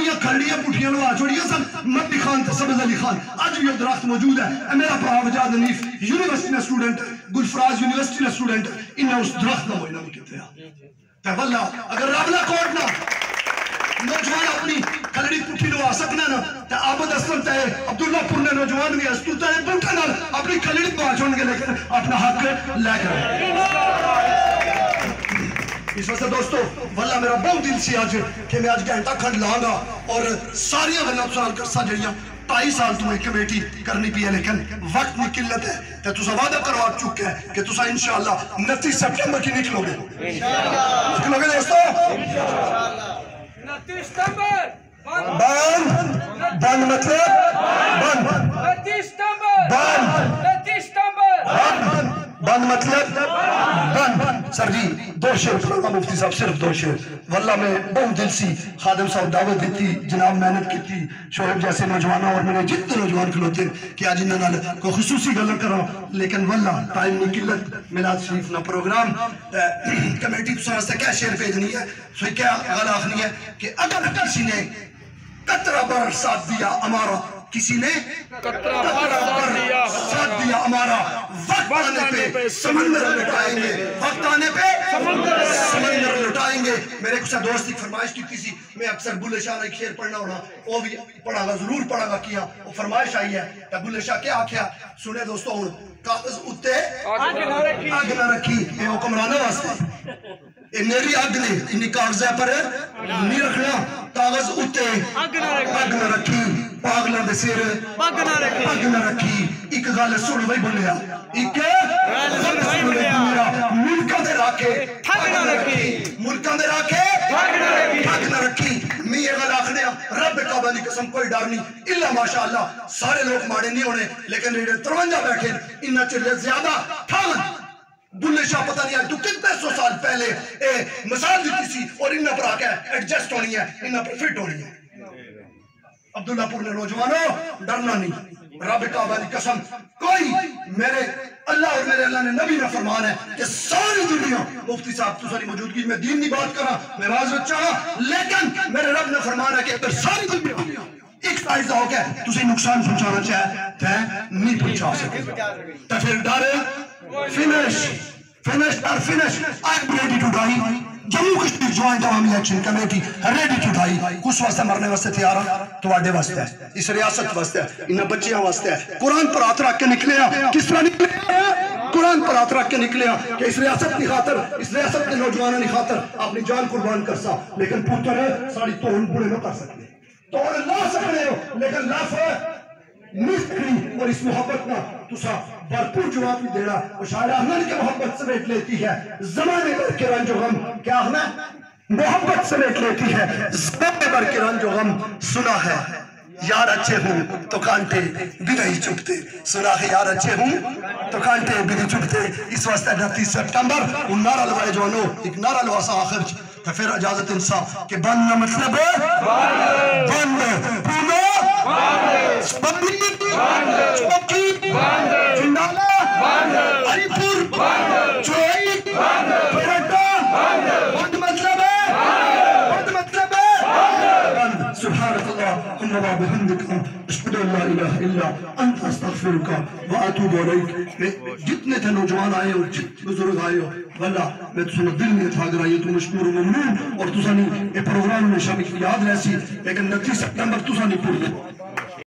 اپنی کھڑیاں پٹھیاں لوا چھوڑیاں سن مدی خان تے سبز علی خان اج بھی وہ درخت موجود ہے اے میرا بھرا وجاد حنیف یونیورسٹی میں اسٹوڈنٹ گلفراز یونیورسٹی میں اسٹوڈنٹ انہاں اس درخت نہ ہوئی نہ کہتے ہیں تے واللہ اگر رب نہ کوٹ نہ نوجوان اپنی کھڑی پٹھی لوا سکنا نا تے عابد اسلم تے عبداللہ پور نے نوجوان بھی استو تے بوٹا نال اپنی کھڑی پا چھوڑ کے لیکن اپنا حق لے کر اس وجہ سے دوستو واللہ میرا بہت دل سی آج کہ میں آج گھنٹہ کھنڈ لاؤں گا اور ساری غلط سوال کرسا جڑیاں 2.5 سال تمہیں کمیٹی کرنی پی ہے لیکن وقت میں قلت ہے کہ تسا وعدہ کروا چکے ہیں کہ تسا انشاءاللہ 29 سپٹمبر کی نکلو گے نکلو گے دوستو 29 ستمبر بند مطلب بند 29 ستمبر بند 29 ستمبر بند مطلب بند سر جی 2 شعر پڑھنا مفتی صاحب صرف 2 شعر واللہ میں بہت دل سی خادم صاحب دعوت دیتی جناب محنت کی تھی شعیب جیسے نوجوانوں اور میرے جتنے نوجوان کھلوتے کہ آج انہوں نے کوئی خصوصی گلہ کرا لیکن واللہ ٹائم نہیں قلت میلاد شریف نہ پروگرام کمیٹی تو سمجھتا کیا شعر بھیجنی ہے سوئی کیا غلہ آخنی ہے کہ اگر کسی نے قطرہ بر ساتھ دیا ہمارا کسی نے قطرہ بر ساتھ دیا ہمارا وقت آنے پہ سمندر لٹائیں گے وقت آنے پہ سمندر لٹائیں گے میرے کچھ دوست ایک فرمائش کی تھی میں اکثر بلے شاہ نے کھیر پڑھنا ہونا وہ بھی پڑھا گا ضرور پڑھا گا کیا وہ فرمائش آئی ہے کہ بلے شاہ کیا آکھیا سنے دوستو ہوں کاغذ اتے آگ نہ رکھی یہ حکمرانہ واسطے یہ میری آگ نے انہی کاغذہ پر نہیں رکھنا کاغذ اتے آگ نہ رکھی پاگلہ دے سیر پاگ نہ رکھی ایک غالے سن وہی بولیا ایک غالے سن وہی بولیا ملکہ دے راکے پاگ نہ رکھی ملکہ دے راکے پاگ نہ رکھی میں یہ غال آخنے رب کعبہ دی قسم کوئی ڈار نہیں اللہ ماشاءاللہ سارے لوگ ماڑے نہیں ہونے لیکن ریڈے 53 بیٹھے انہا چلے زیادہ تھاون بلے شاہ پتہ نہیں آئی تو کتنے 100 سال پہلے مثال دیتی سی اور انہا پر آکے ایڈجسٹ ہونی ہے انہا پر فٹ ہونی ہے عبداللہ پور نے نوجوانوں ڈرنا نہیں رب کعبہ دی قسم کوئی میرے اللہ اور میرے اللہ نے نبی نے فرمان ہے کہ ساری دنیا مفتی صاحب تو ساری موجودگی میں دین نہیں بات کرا میں معذرت چاہا لیکن میرے رب نے فرمان ہے کہ اگر ساری دنیا ایک سائز ہو کے تجھے نقصان پہنچانا چاہے تو نہیں پہنچا سکے تو پھر ڈارے finish I am ready to die Jammu Kashmir joint Awami action committee ready to die کس واسطے مرنے واسطے تیار ہیں تو واڈے واسطے ہے اس ریاست واسطے ہے انہیں بچیاں واسطے ہے قرآن پر ہاتھ رکھ کے نکلے ہیں کس طرح نکلے ہیں قرآن پر ہاتھ رکھ کے نکلے ہیں کہ اس ریاست کی خاطر اس ریاست کے نوجوانوں کی خاطر اپنی جان قربان کر سا لیکن پوتر ساری توڑ بڑے نہ کر سکتے توڑ لا سکتے ہو لیکن لاف نسکری اور اس محبت نہ تسا بھرپور جواب بھی دینا اور شاعر احمد کے محبت سمیٹ لیتی ہے زمانے بھر کے رنج و غم کیا احمد محبت سمیٹ لیتی ہے زمانے بھر کے رنج و غم سنا ہے یار اچھے ہوں تو کانٹے بھی نہیں چکتے سنا ہے یار اچھے ہوں تو کانٹے بھی نہیں چکتے اس واسطے 29 سپٹمبر ان نعرہ لوائے جوانوں ایک نعرہ لواسا آخر تو پھر اجازت انصاف کہ بند نہ مطلب بند پونو بندی چوکی جنڈالا ہری پور چوئی پیرٹا بند مطلب سبحانك اللهم وبحمدك اشهد ان لا اله الا انت استغفرك واتوب اليك جتنے تھے نوجوان آئے اور جتنے بزرگ آئے ہو واللہ میں تسانہ دل میں تھا کر آئیے تو مشکور و ممنون اور تسانی یہ پروگرام میں شامل یاد رہسی لیکن 29 سپٹمبر تسانی پوری